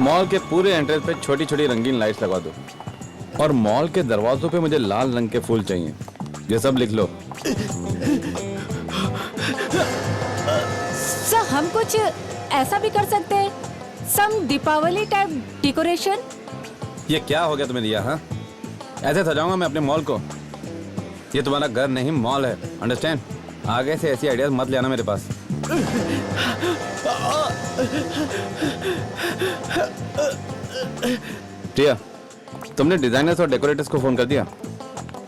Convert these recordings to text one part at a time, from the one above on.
Mall के पूरे entrance पे छोटी छोटी रंगीन लाइट्स लगा दो और मॉल के दरवाजों पे मुझे लाल रंग के फूल चाहिए। ये सब लिख लो। सर हम कुछ ऐसा भी कर सकते हैं, सम दीपावली टाइप डेकोरेशन। ये क्या हो गया तुम्हें दिया? हाँ, ऐसे सजाऊंगा मैं अपने मॉल को? ये तुम्हारा घर नहीं मॉल है, अंडरस्टैंड? आगे से ऐसी आइडियाज मत ले आना मेरे पास। प्रिया, तुमने डिजाइनर्स और डेकोरेटर्स को फोन कर दिया?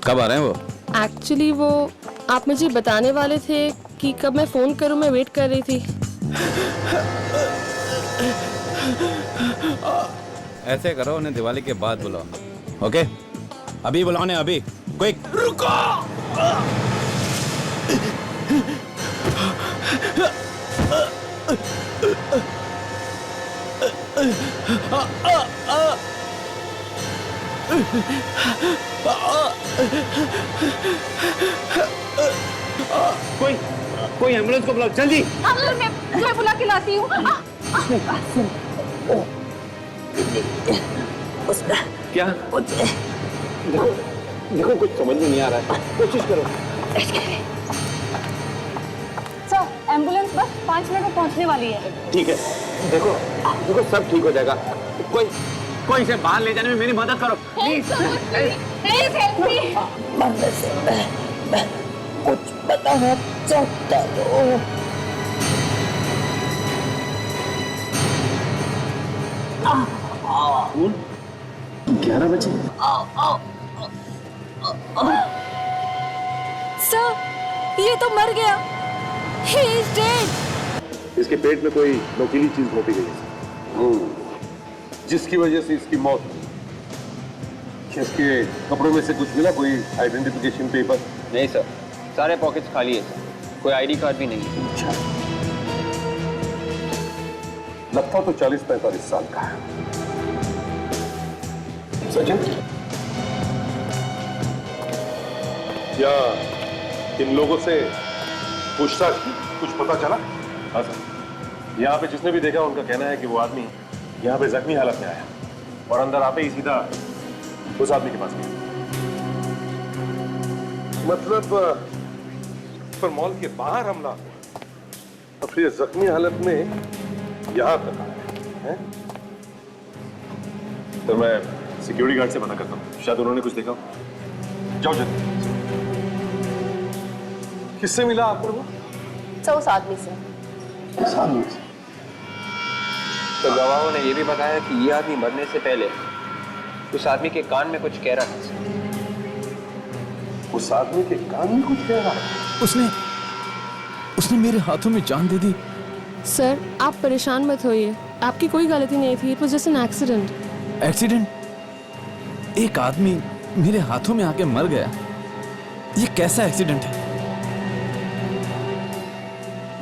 कब आ रहे हैं वो? एक्चुअली वो आप मुझे बताने वाले थे कि कब मैं फोन करूं, मैं वेट कर रही थी। ऐसे करो, उन्हें दिवाली के बाद बुलाओ। ओके, अभी बुलाओ ने, अभी। क्विक। रुको। कोई एम्बुलेंस को बुलाओ जल्दी। मैं बुला के लाती हूँ। क्या? देखो कुछ समझ में नहीं आ रहा है, कोशिश करो। सर एम्बुलेंस बस 5 मिनट में पहुँचने वाली है। ठीक है, देखो सब ठीक हो जाएगा। कोई इसे बाहर ले जाने में मेरी मदद करो प्लीज। Please help me. कुछ बताना चाहता हूँ। 11 बजे। सर ये तो मर गया। He is dead। इसके पेट में कोई नोकीली चीज घोंपी गई है, जिसकी वजह से इसकी मौत हुई। इसके कपड़ों में से कुछ मिला? कोई आइडेंटिफिकेशन पेपर? नहीं सर, सारे पॉकेट्स खाली है सर, कोई आईडी कार्ड भी नहीं है। अच्छा, लगता तो 40-45 साल का है। सचिन, क्या इन लोगों से पूछताछ की? कुछ पता चला? हाँ सर, यहाँ पे जिसने भी देखा उनका कहना है कि वो आदमी यहाँ पे जख्मी हालत में आया और अंदर आते ही सीधा उस आदमी के पास गया। मतलब पर मॉल के बाहर हमला हुआ और फिर जख्मी हालत में यहाँ तक आया है? तो मैं सिक्योरिटी गार्ड से पता करता हूँ, शायद उन्होंने कुछ देखा हो। जाओ जल्दी। किससे मिला आपको वो? सर उस आदमी से। इस आदमी से? तो गवाहों ने यह भी बताया कि ये आदमी मरने से पहले उस आदमी के कान में कुछ कह रहा था। उस आदमी के कान में कुछ कह रहा है? उसने मेरे हाथों में जान दे दी। सर आप परेशान मत होइए, आपकी कोई गलती नहीं थी। It was just an accident. Accident? एक आदमी मेरे हाथों में आके मर गया, ये कैसा एक्सीडेंट है?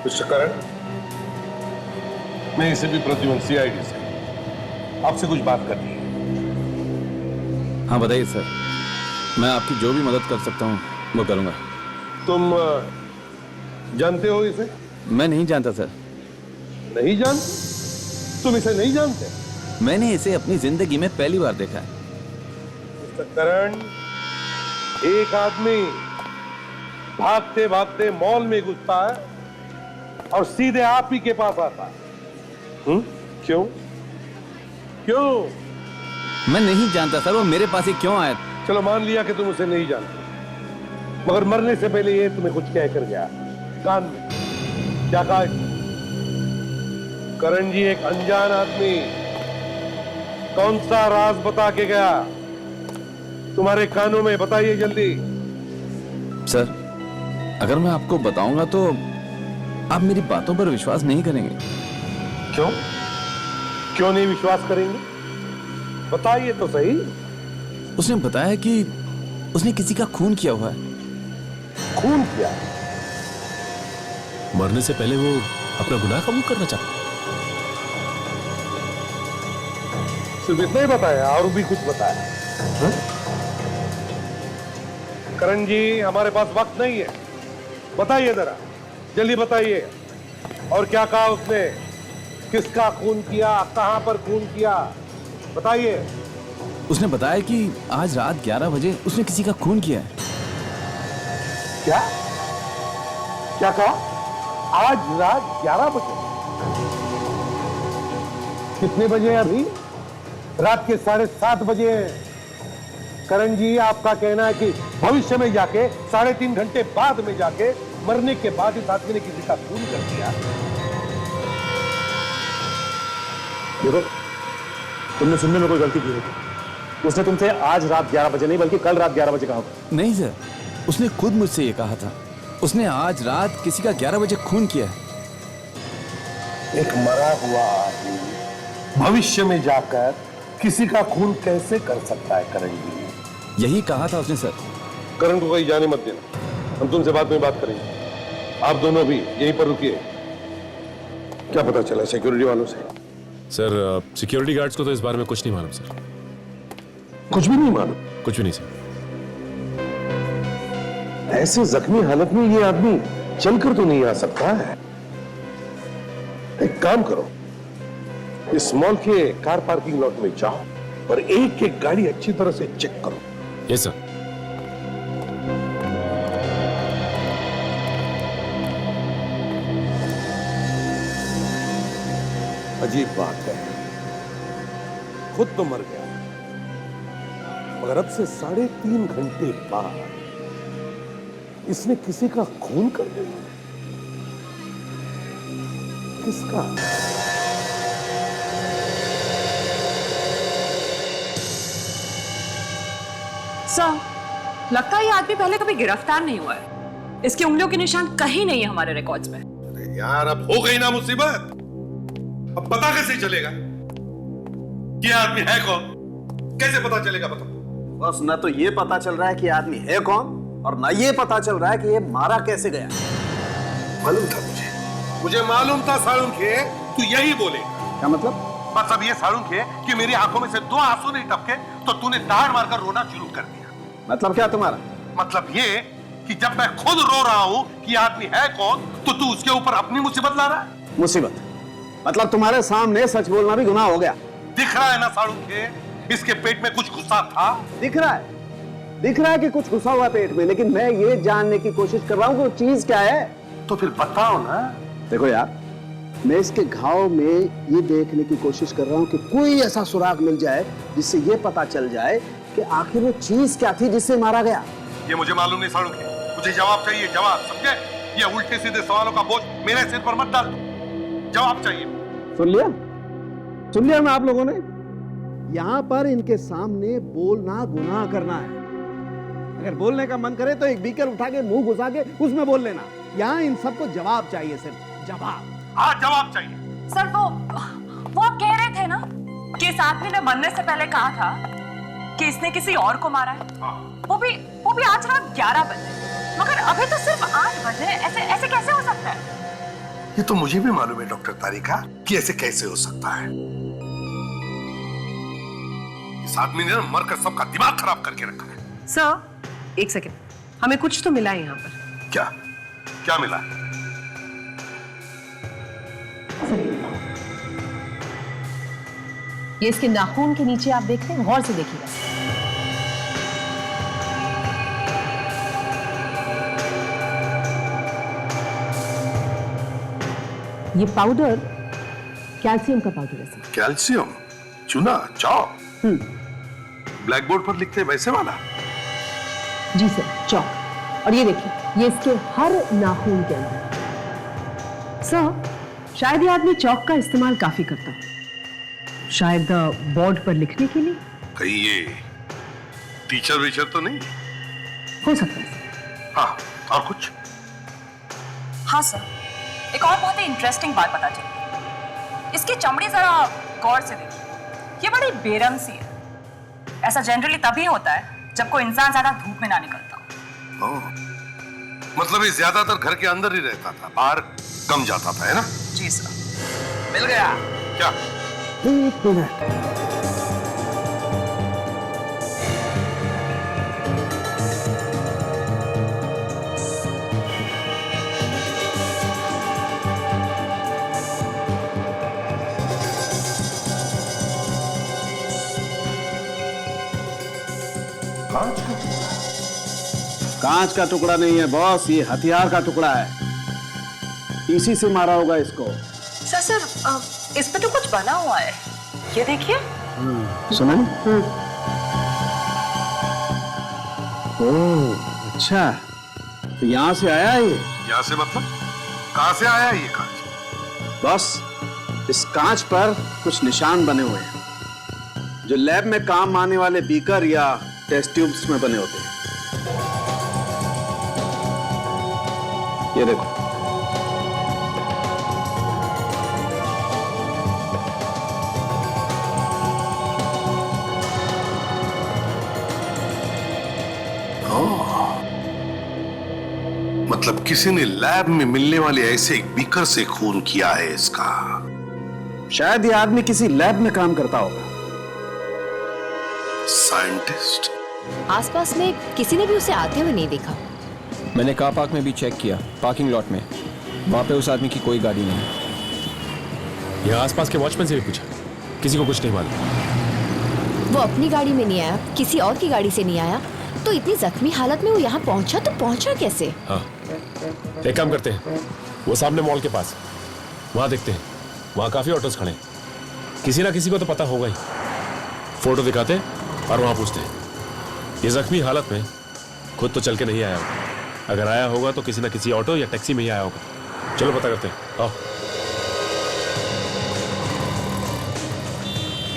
मिस्टर करण, मैं इसे भी प्रद्युमन सीआईडी से आपसे कुछ बात करनी है। हाँ बताइए सर, मैं आपकी जो भी मदद कर सकता हूँ वो करूँगा। तुम जानते हो इसे? मैं नहीं जानता सर। नहीं जानते? तुम इसे नहीं जानते? मैंने इसे अपनी जिंदगी में पहली बार देखा है। मिस्टर करण, एक आदमी भागते भागते मॉल में घुसता है और सीधे आप ही के पास आता है। क्यों? क्यों? मैं नहीं जानता सर, वो मेरे पास ही क्यों आया? चलो मान लिया कि तुम उसे नहीं जानते, मगर मरने से पहले ये तुम्हें कुछ कह कर गया कान में। क्या कहा? करण जी, एक अनजान आदमी कौन सा राज बता के गया तुम्हारे कानों में? बताइए जल्दी। सर अगर मैं आपको बताऊंगा तो आप मेरी बातों पर विश्वास नहीं करेंगे। क्यों? क्यों नहीं विश्वास करेंगे? बताइए तो सही। उसने बताया कि उसने किसी का खून किया हुआ है। खून किया? मरने से पहले वो अपना गुनाह कबूल करना चाहता। सिर्फ इतना ही बताया और भी कुछ बताया? करण जी, हमारे पास वक्त नहीं है, बताइए जरा, जल्दी बताइए। और क्या कहा उसने? किसका खून किया, कहां पर खून किया, बताइए। उसने बताया कि आज रात 11 बजे उसने किसी का खून किया है। क्या क्या कहा? आज रात 11 बजे? कितने बजे हैं अभी? रात के 7:30 बजे हैं। करण जी, आपका कहना है कि भविष्य में जाके 3.5 घंटे बाद में जाके मरने के बाद इस आदमी ने किसी का खून कर दिया। देखो, तुमने सुनने में कोई गलती की होगी। उसने तुमसे आज रात 11 बजे नहीं बल्कि कल रात 11 बजे कहा होगा। नहीं सर, उसने खुद मुझसे ये कहा था। उसने आज रात किसी का 11 बजे खून किया है। एक मरा हुआ आदमी भविष्य में जाकर किसी का खून कैसे कर सकता है करण जी? यही कहा था उसने सर। करण को कहीं जाने मत देना, हम तुमसे बाद में बात करेंगे। आप दोनों भी यहीं पर रुकिए। क्या पता चला सिक्योरिटी वालों से? सर सिक्योरिटी गार्ड्स को तो इस बारे में कुछ नहीं मालूम सर। कुछ भी नहीं मालूम? कुछ भी नहीं सर। ऐसे जख्मी हालत में ये आदमी चलकर तो नहीं आ सकता है। एक काम करो, इस मॉल के कार पार्किंग लॉट में जाओ और एक एक गाड़ी अच्छी तरह से चेक करो। Yes sir. अजीब बात है, खुद तो मर गया मगर अब से 3.5 घंटे बाद इसने किसी का खून कर दिया। किसका? सर, लगता है ये आदमी पहले कभी गिरफ्तार नहीं हुआ है। इसकी उंगलियों के निशान कहीं नहीं है हमारे रिकॉर्ड्स में। अरे यार, अब हो गई ना मुसीबत। अब पता कैसे चलेगा कि आदमी है कौन? कैसे पता चलेगा बताओ? बस न तो ये पता चल रहा है कि आदमी है कौन और ना ये पता चल रहा है कि ये मारा कैसे गया। मालूम था मुझे मालूम था साळुंखे, तू यही बोलेगा। क्या मतलब? मतलब ये साळुंखे कि मेरी आंखों में से 2 आंसू नहीं टपके तो तूने दाढ़ मारकर रोना शुरू कर दिया। मतलब क्या तुम्हारा? मतलब ये कि जब मैं खुद रो रहा हूं कि आदमी है कौन तो तू उसके ऊपर अपनी मुसीबत ला रहा है। मुसीबत? मतलब तुम्हारे सामने सच बोलना भी गुनाह हो गया। दिख रहा है ना साळुंखे, इसके पेट में कुछ गुस्सा था। दिख रहा है कि कुछ घुसा हुआ पेट में, लेकिन मैं ये जानने की कोशिश कर रहा हूं कि वो चीज क्या है। तो फिर बताओ ना। देखो यार, मैं इसके घाव में ये देखने की कोशिश कर रहा हूं कि कोई ऐसा सुराग मिल जाए जिससे ये पता चल जाए कि आखिर वो चीज क्या थी जिससे मारा गया। ये मुझे मालूम नहीं साळुंखे, मुझे जवाब चाहिए, जवाब, समझे? ये उल्टे सीधे सवालों का बोझ मेरे सिर पर मत डाल दो, जवाब चाहिए। सुन लिया ना आप लोगों ने? यहां पर इनके सामने बोलना गुनाह करना है। अगर बोलने का मन करे तो एक बीकर उठा के मुंह घुसा के उसमें बोल लेना। यहां इन सबको जवाब चाहिए, सिर्फ जवाब। हाँ, जवाब चाहिए। सर, वो आप कह रहे थे ना कि इस आदमी ने मरने से पहले कहा था कि इसने किसी और को मारा है। हाँ। वो भी आज रात 11 बजे, मगर अभी तो सिर्फ 8 बजे। ऐसे कैसे हो सकता है? ये तो मुझे भी मालूम है डॉक्टर तारिका कि ऐसे कैसे हो सकता है। इस आदमी ने मरकर सबका दिमाग खराब करके रखा है। सर, एक सेकेंड, हमें कुछ तो मिला है यहाँ पर। क्या मिला? ये इसके नाखून के नीचे आप देखते हैं, गौर से देखिएगा। ये पाउडर कैल्शियम का पाउडर है सर। कैल्शियम? चूना? चौक? ब्लैक बोर्ड पर लिखते वैसे वाला? जी सर, चौक। और ये देखिए, ये इसके हर नाखून के अंदर। सर, शायद ये आदमी चौक का इस्तेमाल काफी करता है, शायद बोर्ड पर लिखने के लिए। कहीं ये टीचर वीचर तो नहीं? हो सकता है। हाँ, और कुछ? हाँ सर, एक और बहुत ही इंटरेस्टिंग बात पता चली। इसकी चमड़ी जरा गौर से देखिए, ये बड़ी बेरंग सी है। ऐसा जनरली तभी होता है जब कोई इंसान ज्यादा धूप में ना निकलता हो। मतलब ये ज्यादातर घर के अंदर ही रहता था, बाहर कम जाता था, है ना? जी सर। मिल गया क्या? एक मिनट। कांच का टुकड़ा नहीं है बॉस, ये हथियार का टुकड़ा है। इसी से मारा होगा इसको। सर इस पे तो कुछ बना हुआ है, ये देखिए। सुना नहीं? ओह अच्छा, तो यहाँ से आया है ये? यहाँ से मतलब कहाँ से आया ये कांच? बॉस, इस कांच पर कुछ निशान बने हुए हैं जो लैब में काम आने वाले बीकर या टेस्ट ट्यूब्स में बने होते हैं। ये देखो। मतलब किसी ने लैब में मिलने वाले ऐसे एक बीकर से खून किया है इसका। शायद ये आदमी किसी लैब में काम करता होगा। साइंटिस्ट। आसपास में किसी ने भी उसे आते हुए नहीं देखा। मैंने कार पार्क में भी चेक किया, पार्किंग लॉट में, वहां पे उस आदमी की कोई गाड़ी नहीं। यहाँ आसपास के वॉचमैन से भी पूछा, किसी को कुछ नहीं मालूम। वो अपनी गाड़ी में नहीं आया, किसी और की गाड़ी से नहीं आया, तो इतनी जख्मी हालत में वो यहाँ पहुंचा तो पहुंचा कैसे? हाँ, एक काम करते हैं, वो सामने मॉल के पास, वहां देखते हैं, वहां काफी ऑटोस खड़े हैं, किसी ना किसी को तो पता होगा ही। फोटो दिखाते और वहां पूछते हैं। ये जख्मी हालत में खुद तो चल के नहीं आया होगा, अगर आया होगा तो किसी ना किसी ऑटो या टैक्सी में ही आया होगा। चलो पता करते हैं, आओ।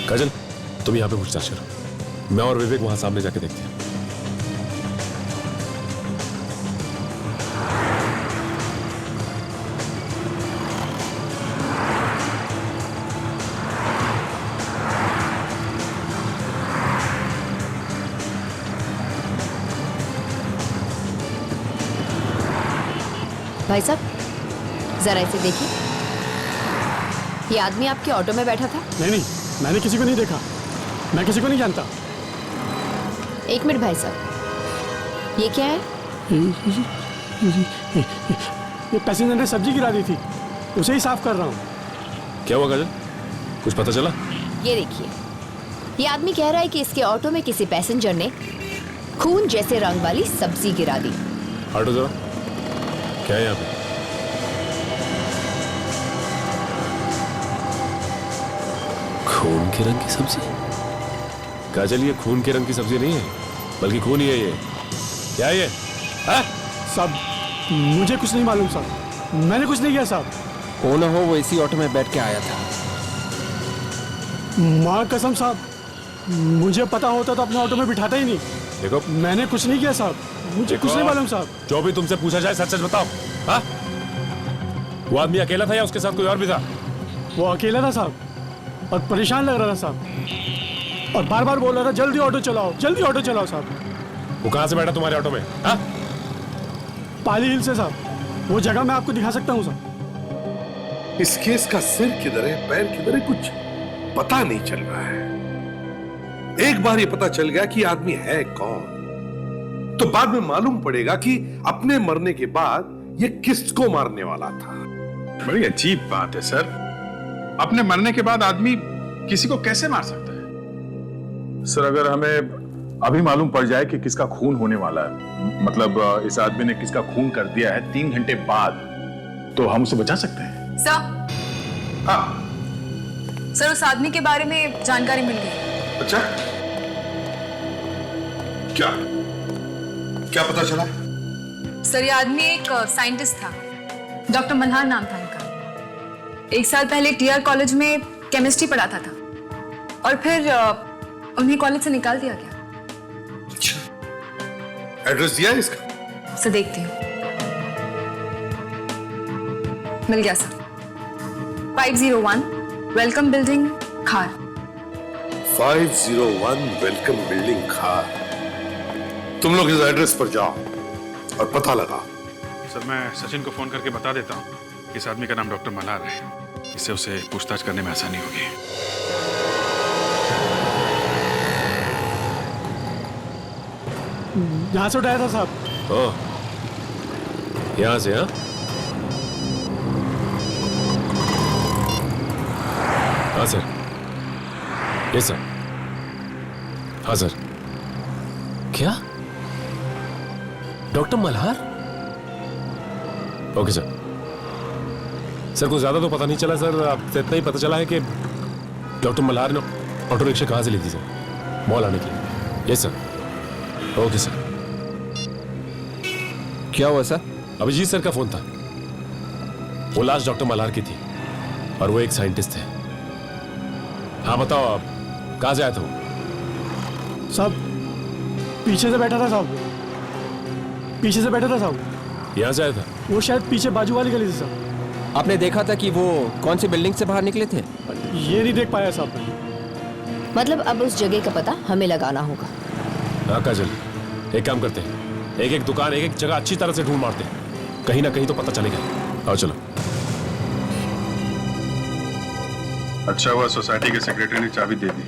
काजल, तुम यहाँ पे पूछताछ करो, मैं और विवेक वहां सामने जाके देखते हैं। भाई साहब, जरा इसे देखिए। ये आदमी आपके ऑटो में बैठा था? नहीं, मैंने किसी को नहीं देखा, मैं किसी को नहीं जानता। एक मिनट भाई साहब, ये क्या है? ये पैसेंजर ने सब्जी गिरा दी थी, उसे ही साफ कर रहा हूँ। क्या हुआ काजल, कुछ पता चला? ये देखिए, ये आदमी कह रहा है कि इसके ऑटो में किसी पैसेंजर ने खून जैसे रंग वाली सब्जी गिरा दी। हटो जरा, क्या है यहाँ पे? खून के रंग की सब्जी? काजल, ये खून के रंग की सब्जी नहीं है, बल्कि खून ही है ये। क्या है ये? साहब, मुझे कुछ नहीं मालूम साहब, मैंने कुछ नहीं किया साहब। हो ना हो वो इसी ऑटो में बैठ के आया था। माँ कसम साहब, मुझे पता होता तो अपने ऑटो में बिठाता ही नहीं। देखो, मैंने कुछ नहीं किया साहब, मुझे कुछ नहीं मालूम साहब। जो भी तुमसे पूछा जाए सच सच बताओ। हाँ? वो आदमी अकेला था या उसके साथ कोई और भी था? वो अकेला था साहब, और परेशान लग रहा था साहब, और बार बार बोल रहा था जल्दी ऑटो चलाओ, जल्दी ऑटो चलाओ साहब। वो कहाँ से बैठा तुम्हारे ऑटो में? हाँ? पाली हिल से साहब, वो जगह मैं आपको दिखा सकता हूँ साहब। इस केस का सिर किधर है, पैर किधर है, कुछ पता नहीं चल रहा है। एक बार ये पता चल गया कि आदमी है कौन, तो बाद में मालूम पड़ेगा कि अपने मरने के बाद ये किसको मारने वाला था। बड़ी अजीब बात है सर, अपने मरने के बाद आदमी किसी को कैसे मार सकता है? सर, अगर हमें अभी मालूम पड़ जाए कि किसका खून होने वाला है, मतलब इस आदमी ने किसका खून कर दिया है 3 घंटे बाद, तो हम उसे बचा सकते हैं। सर, हाँ सर, उस आदमी के बारे में जानकारी मिल गई। अच्छा, क्या क्या पता चला? सर, ये आदमी एक साइंटिस्ट था, डॉक्टर मल्हार नाम था इनका। 1 साल पहले टीआर कॉलेज में केमिस्ट्री पढ़ाता था, और फिर उन्हें कॉलेज से निकाल दिया गया। अच्छा, एड्रेस दिया है इसका? सर, देखती हूँ। मिल गया सर, 501 वेलकम बिल्डिंग, खार। 501 वेलकम बिल्डिंग, खार। तुम लोग इस एड्रेस पर जाओ और पता लगाओ। सर, मैं सचिन को फोन करके बता देता हूँ, इस आदमी का नाम डॉक्टर मल्हार है, इससे उसे पूछताछ करने में आसानी होगी। यहाँ से उठाया था साहब। ओह, यहाँ से? हाँ, हाँ सर, यस सर, हाँ सर, क्या? Doctor Malhar? Okay sir. Sir कुछ ज्यादा तो पता नहीं चला सर, आपसे इतना ही पता चला है कि डॉक्टर मल्हार ने ऑटो रिक्शा कहां से ली थी सर मॉल आने के लिए। Yes sir. Okay sir. क्या हुआ सर? अभिजीत सर का फोन था। वो लाश डॉक्टर मल्हार की थी और वो एक साइंटिस्ट थे। हाँ बताओ, आप कहां से आया था वो? साहब पीछे से बैठा था साहब, पीछे से बैठा था साहब। यहां से आया था? वो शायद पीछे बाजू वाली गली से साहब। आपने देखा था कि वो कौन सी बिल्डिंग से बाहर निकले थे? ये नहीं देख पाया साहब। मतलब अब उस जगह का पता हमें लगाना होगा। हाँ काजल, एक काम करते हैं, एक एक दुकान, एक एक जगह अच्छी तरह से ढूंढ मारते हैं, कहीं ना कहीं तो पता चलेगा। आओ चलो। अच्छा हुआ सोसाइटी के सेक्रेटरी ने चाबी दे दी,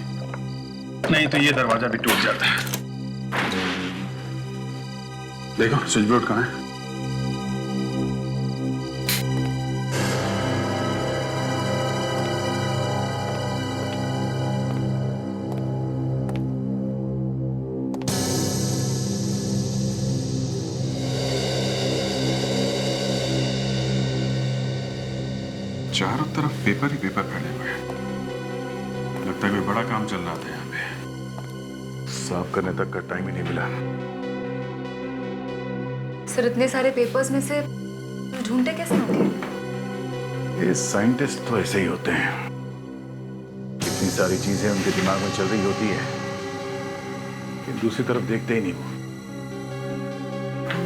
नहीं तो ये दरवाजा भी टूट जाता है। देखो स्विच बोर्ड कहाँ है? चारों तरफ पेपर ही पेपर फैले हुए हैं। लगता है कोई बड़ा काम चल रहा था यहाँ पे। साफ करने तक का टाइम ही नहीं मिला। सर इतने सारे पेपर्स में से ढूंढते कैसे होंगे? ये साइंटिस्ट तो ऐसे ही होते हैं, इतनी सारी चीजें उनके दिमाग में चल रही होती है कि दूसरी तरफ देखते ही नहीं वो।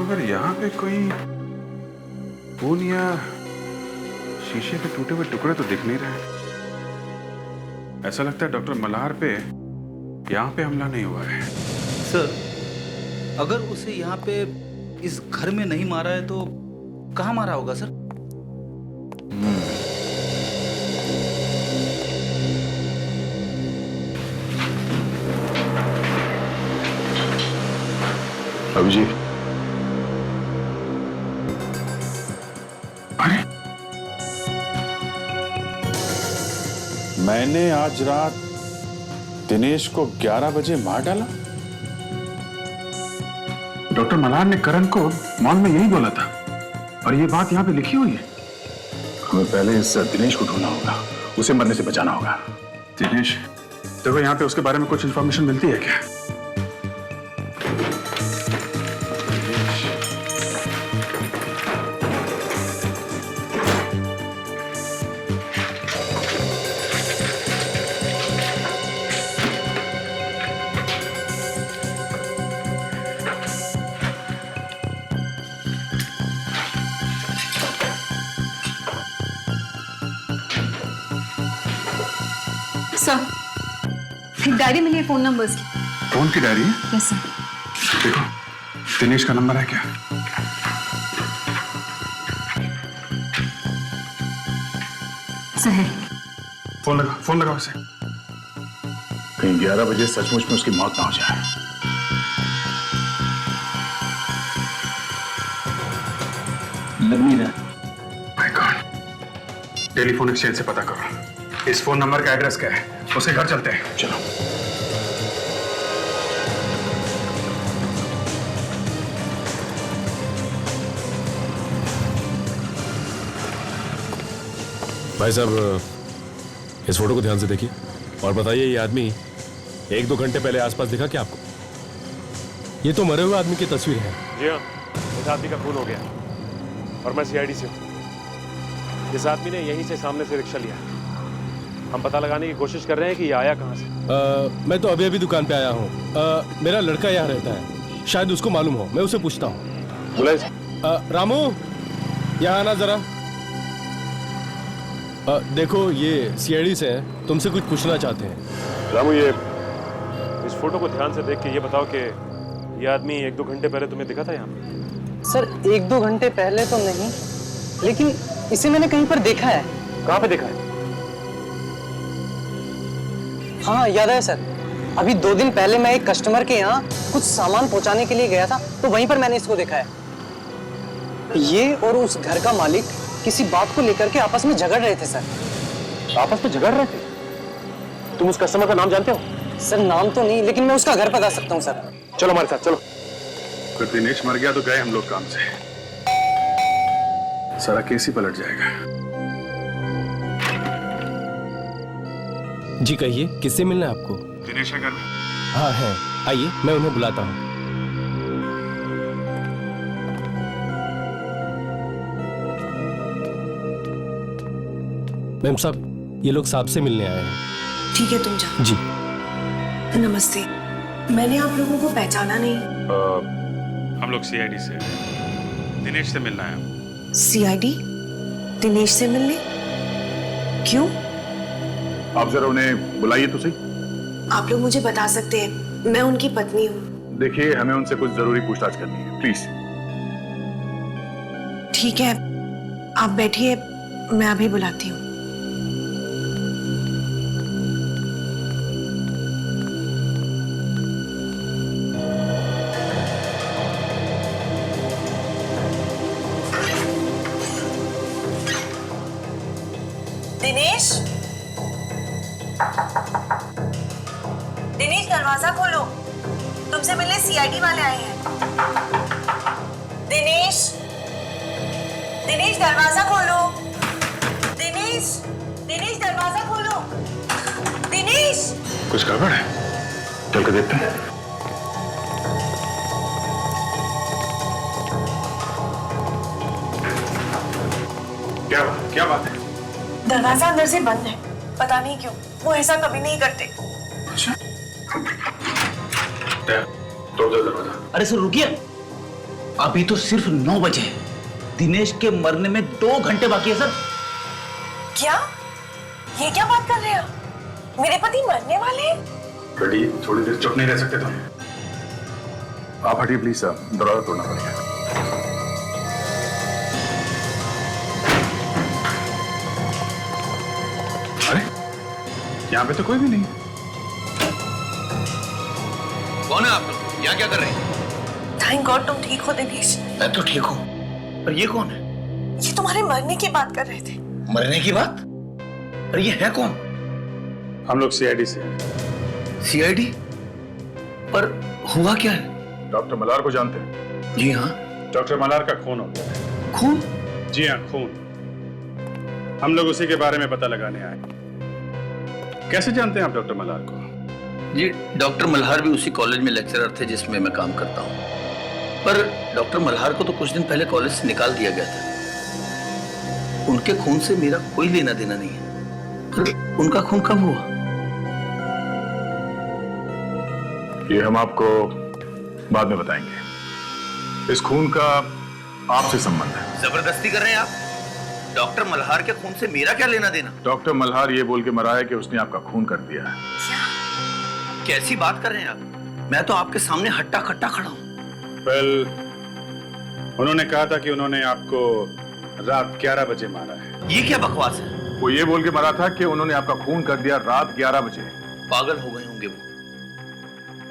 मगर यहाँ पे कोई खून या शीशे के टूटे हुए टुकड़े तो दिख नहीं रहे। ऐसा लगता है डॉक्टर मल्हार पे यहाँ पे हमला नहीं हुआ है। सर अगर उसे यहाँ पे इस घर में नहीं मारा है तो कहाँ मारा होगा सर? अभिजीत, अरे मैंने आज रात दिनेश को 11 बजे मार डाला। डॉक्टर मल्हार ने करण को मॉल में यही बोला था और ये बात यहाँ पे लिखी हुई है। हमें पहले इस दिनेश को ढूंढना होगा, उसे मरने से बचाना होगा। दिनेश, देखो यहाँ पे उसके बारे में कुछ इंफॉर्मेशन मिलती है क्या? सर एक डायरी मिली है फोन नंबर्स की। फोन की डायरी है? Yes sir. देखो दिनेश का नंबर है क्या? सर है। फोन लगा उसे। कहीं 11 बजे सचमुच में उसकी मौत ना हो जाए। लग नहीं रहा। माय गॉड, टेलीफोन एक्सचेंज से पता करो इस फोन नंबर का एड्रेस क्या है। उसके घर चलते हैं, चलो। भाई साहब इस फोटो को ध्यान से देखिए और बताइए, ये आदमी 1-2 घंटे पहले आसपास दिखा क्या आपको? ये तो मरे हुए आदमी की तस्वीर है। जी हाँ, इस आदमी का खून हो गया और मैं सीआईडी से हूँ। इस आदमी ने यहीं से सामने से रिक्शा लिया। हम पता लगाने की कोशिश कर रहे हैं कि ये आया कहाँ से। मैं तो अभी अभी दुकान पे आया हूँ। मेरा लड़का यहाँ रहता है, शायद उसको मालूम हो, मैं उसे पूछता हूँ। रामू यहाँ आना जरा। देखो ये सीआईडी से हैं, तुमसे कुछ पूछना चाहते हैं। रामू, ये इस फोटो को ध्यान से देख के ये बताओ कि ये आदमी 1-2 घंटे पहले तुम्हें दिखा था यहाँ पे? सर 1-2 घंटे पहले तो नहीं, लेकिन इसे मैंने कहीं पर देखा है। कहाँ पे देखा है? हाँ याद है सर, अभी 2 दिन पहले मैं एक कस्टमर के यहाँ कुछ सामान पहुंचाने के लिए गया था, तो वहीं पर मैंने इसको देखा है। ये और उस घर का मालिक किसी बात को लेकर के आपस में झगड़ रहे थे सर। आपस में झगड़ रहे थे? तुम उस कस्टमर का नाम जानते हो? सर नाम तो नहीं, लेकिन मैं उसका घर बता सकता हूँ सर। चलो हमारे साथ चलो। फिर दिनेश मर गया तो गए हम लोग काम से, सारा केस ही पलट जाएगा। जी कहिए, किससे मिलना है आपको? दिनेश है घर में? हाँ है, आइए मैं उन्हें बुलाता हूँ। मैम साहब, ये लोग साहब से मिलने आए हैं। ठीक है, तुम जाओ। जी नमस्ते, मैंने आप लोगों को पहचाना नहीं। हम लोग सीआईडी से, दिनेश से मिलना है। सीआईडी? दिनेश से मिलने? क्यों? आप जरा उन्हें बुलाइए तो सही। आप लोग मुझे बता सकते हैं, मैं उनकी पत्नी हूँ। देखिए, हमें उनसे कुछ जरूरी पूछताछ करनी है, प्लीज। ठीक है, आप बैठिए, मैं अभी बुलाती हूँ। दिनेश, दिनेश दरवाजा खोलो, तुमसे मिलने सीआईडी वाले आए हैं। दिनेश, दिनेश दरवाजा खोलो। दिनेश, दिनेश दरवाजा खोलो। दिनेश। कुछ गड़बड़ है, चल के देखते हैं। क्या बात है? दरवाजा अंदर से बंद है, पता नहीं क्यों, वो ऐसा कभी नहीं करते। अच्छा, तोड़ दो दरवाजा। अरे सर रुकिए, अभी तो सिर्फ 9 बजे हैं। दिनेश के मरने में 2 घंटे बाकी है सर। क्या? ये क्या बात कर रहे हैं? मेरे पति मरने वाले हैं? बेटी, थोड़ी देर चुप नहीं रह सकते तुम? आप हटिए प्लीज, दरवाजा तोड़ना पड़ेगा। अरे, यहाँ पे तो कोई भी नहीं। कौन है आप लोग? यहाँ क्या कर रहे हैं? थैंक गॉड तुम ठीक हो दिनेश। मैं तो ठीक हूँ, पर ये कौन है? ये तुम्हारे मरने की बात कर रहे थे। मरने की बात? पर ये है कौन? हम लोग सीआईडी से हैं। सीआईडी? पर हुआ क्या है? डॉक्टर मल्हार को जानते हैं? जी हाँ। डॉक्टर मल्हार का खून हो गया है। खून? जी हाँ, खून। हम लोग उसी के बारे में पता लगाने आए। कैसे जानते हैं आप डॉक्टर मल्हार को? जी, डॉक्टर मल्हार भी उसी कॉलेज में लेक्चरर थे जिसमें मैं काम करता हूँ। पर डॉक्टर मल्हार को तो कुछ दिन पहले कॉलेज से निकाल दिया गया था। उनके खून से मेरा कोई लेना देना नहीं है। पर उनका खून कब हुआ? ये हम आपको बाद में बताएंगे। इस खून का आपसे संबंध है। जबरदस्ती कर रहे हैं आप? डॉक्टर मल्हार के खून से मेरा क्या लेना देना? डॉक्टर मल्हार ये बोल के मरा है कि उसने आपका खून कर दिया है। कैसी बात कर रहे हैं आप? मैं तो आपके सामने हट्टा खट्टा खड़ा हूँ। उन्होंने कहा था कि उन्होंने आपको रात 11 बजे मारा है। ये क्या बकवास है? वो ये बोल के मरा था कि उन्होंने आपका खून कर दिया रात 11 बजे। पागल हो गए होंगे वो।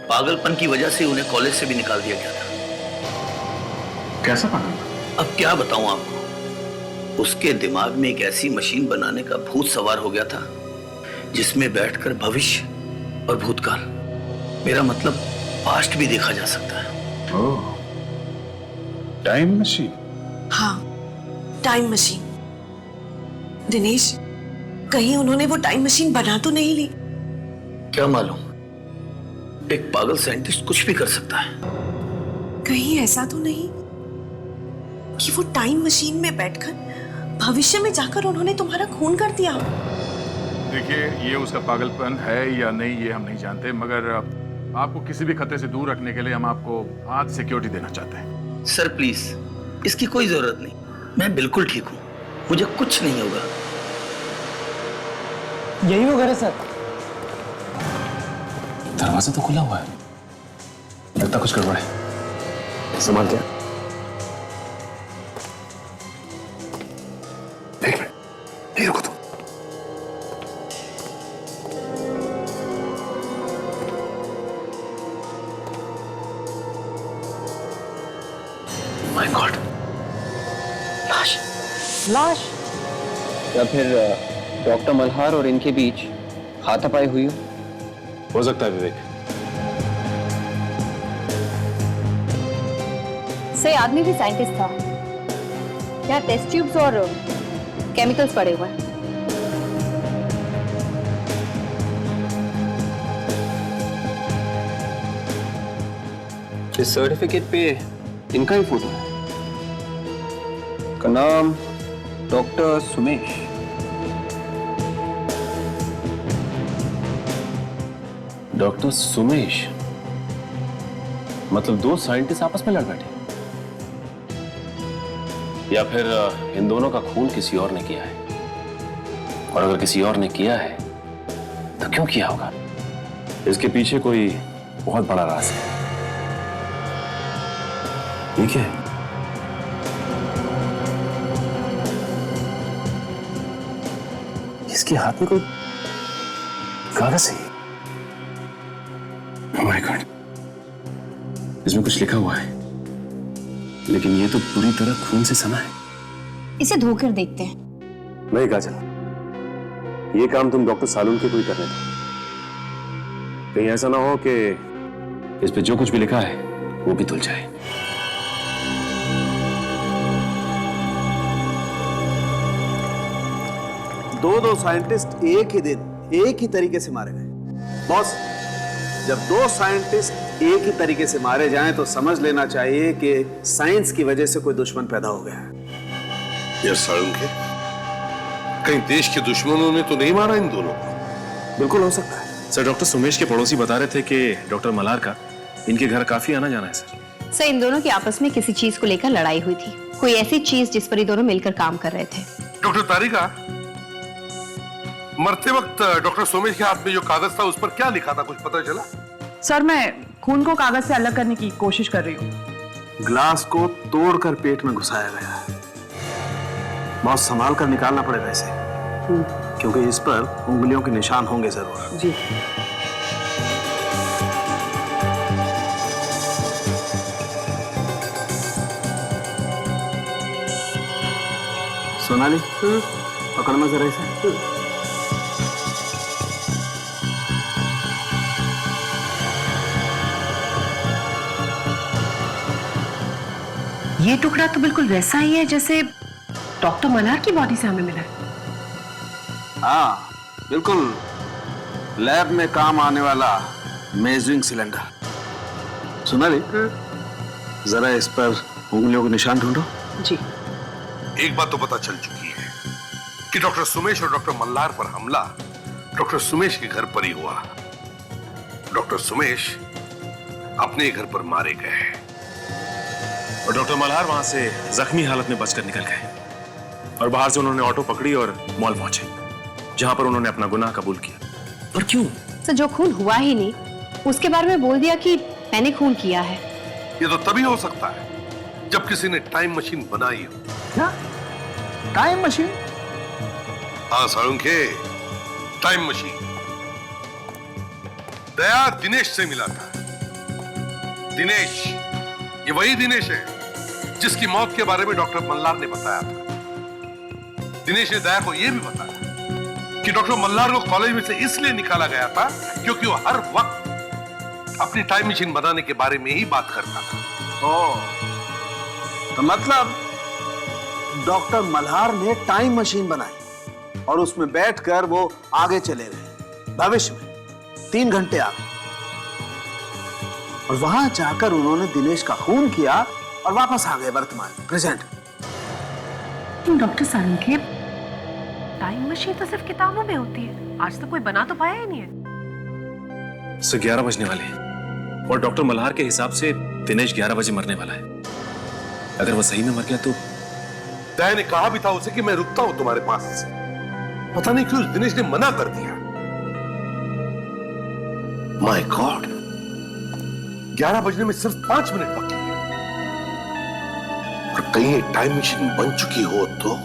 पागलपन की वजह से उन्हें कॉलेज से भी निकाल दिया गया था। कैसा पागल? अब क्या बताऊं आपको? उसके दिमाग में एक ऐसी मशीन बनाने का भूत सवार हो गया था जिसमें बैठकर भविष्य और भूतकाल, मेरा मतलब पास्ट भी देखा जा सकता है। ओह, टाइम मशीन? हाँ, टाइम मशीन। दिनेश, कहीं उन्होंने वो टाइम मशीन बना तो नहीं ली? क्या मालूम, एक पागल साइंटिस्ट कुछ भी कर सकता है। कहीं ऐसा तो नहीं कि वो टाइम मशीन में बैठकर भविष्य में जाकर उन्होंने तुम्हारा खून कर दिया? देखिए, ये उसका पागलपन है या नहीं ये हम नहीं जानते, मगर आपको किसी भी खतरे से दूर रखने के लिए हम आपको आज सिक्योरिटी देना चाहते हैं। सर प्लीज, इसकी कोई जरूरत नहीं, मैं बिल्कुल ठीक हूँ, मुझे कुछ नहीं होगा। यही वो घर है सर। दरवाजा तो खुला हुआ है, लगता कुछ गड़बड़ है। संभाल के। एक मिनट, यहीं रुको तुम। माय गॉड, लाश। लाश? या फिर डॉक्टर मल्हार और इनके बीच हाथापाई हुई हो सकता है विवेक। से आदमी भी साइंटिस्ट था। यहाँ टेस्ट ट्यूब्स और केमिकल्स पड़े हुए हैं। इस सर्टिफिकेट पे इनका ही फोटो है। का नाम डॉक्टर सुमेश। डॉक्टर सुमेश, मतलब दो साइंटिस्ट आपस में लड़ बैठे, या फिर इन दोनों का खून किसी और ने किया है? और अगर किसी और ने किया है तो क्यों किया होगा? इसके पीछे कोई बहुत बड़ा राज है। ठीक है, इसके हाथ में कोई कागज है। Oh my God, इसमें कुछ लिखा हुआ है, लेकिन ये तो पूरी तरह खून से सना है। इसे धोकर देखते हैं। नहीं काजल, ये काम तुम डॉक्टर सालून के कोई करने दो। कहीं ऐसा ना हो कि इस पे जो कुछ भी लिखा है वो भी धुल जाए। दो साइंटिस्ट एक ही दिन एक ही तरीके से मारे गए। बॉस, जब दो साइंटिस्ट एक ही तरीके से मारे जाएं तो समझ लेना चाहिए कि साइंस की वजह से कोई दुश्मन पैदा हो गया है। यार सालून के, कहीं देश के दुश्मनों ने तो नहीं मारा इन दोनों को? बिल्कुल हो सकता है सर। डॉक्टर सुमेश के पड़ोसी बता रहे थे कि डॉक्टर मल्हार का इनके घर काफी आना जाना है सर। इन दोनों की आपस में किसी चीज को लेकर लड़ाई हुई थी, कोई ऐसी चीज जिस पर ये दोनों मिलकर काम कर रहे थे। डॉक्टर तारिका, मरते वक्त डॉक्टर सोमेश के हाथ में जो कागज था उस पर क्या लिखा था, कुछ पता चला? सर, मैं खून को कागज से अलग करने की कोशिश कर रही हूँ। ग्लास को तोड़कर पेट में घुसाया गया है। बहुत संभाल कर निकालना पड़ेगा इसे, क्योंकि इस पर उंगलियों के निशान होंगे जरूर। जी। सोनाली, पकड़ना जरा इसे। ये टुकड़ा तो बिल्कुल वैसा ही है जैसे डॉक्टर मल्हार की बॉडी से हमें मिला है। हाँ, बिल्कुल लैब में काम आने वाला मेजरिंग सिलेंडर। सोनाली, जरा इस पर उंगलियों के निशान ढूंढो। जी। एक बात तो पता चल चुकी है कि डॉक्टर सुमेश और डॉक्टर मल्हार पर हमला डॉक्टर सुमेश के घर पर ही हुआ। डॉक्टर सुमेश अपने घर पर मारे गए और डॉक्टर मल्हार वहां से जख्मी हालत में बचकर निकल गए, और बाहर से उन्होंने ऑटो पकड़ी और मॉल पहुंचे, जहां पर उन्होंने अपना गुनाह कबूल किया। पर क्यों? सर, जो खून हुआ ही नहीं उसके बारे में बोल दिया कि मैंने खून किया है। ये तो तभी हो सकता है जब किसी ने टाइम मशीन बनाई हो। क्या टाइम मशीन? हाँ साळुंखे, टाइम मशीन। दया दिनेश से मिला था। दिनेश, ये वही दिनेश है जिसकी मौत के बारे में डॉक्टर मल्हार ने बताया था। दिनेश ने दया को यह भी बताया कि डॉक्टर मल्हार को कॉलेज में से इसलिए निकाला गया था क्योंकि वो हर वक्त अपनी टाइम मशीन बनाने के बारे में ही बात करता था। तो मतलब डॉक्टर मल्हार ने टाइम मशीन बनाई और उसमें बैठकर वो आगे चले गए भविष्य में 3 घंटे आगे, और वहां जाकर उन्होंने दिनेश का खून किया और वापस आ गए वर्तमान present. Doctor Salunkhe, time machine तो सिर्फ किताबों में होती है, आज तक कोई बना तो पाया ही नहीं है। सो 11 बजने वाले हैं और डॉक्टर मल्हार के हिसाब से दिनेश 11 बजे मरने वाला है। अगर वो सही में मर गया तो? दया ने कहा भी था उसे कि मैं रुकता हूं तुम्हारे पास। पता नहीं क्यों दिनेश ने मना कर दिया। माय गॉड, 11 बजने में सिर्फ 5 मिनट बाकी है, और कहीं टाइम मशीन बन चुकी हो तो?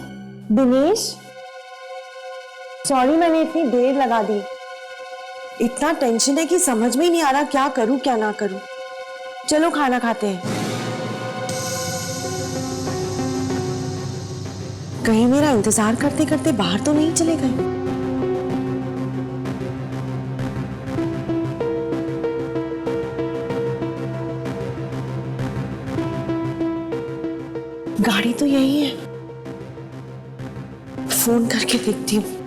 दिनेश, सॉरी मैंने इतनी देर लगा दी। इतना टेंशन है कि समझ में ही नहीं आ रहा क्या करूं क्या ना करूं। चलो खाना खाते हैं। कहीं मेरा इंतजार करते करते बाहर तो नहीं चले गए? गाड़ी तो यही है, फोन करके देखती हूँ।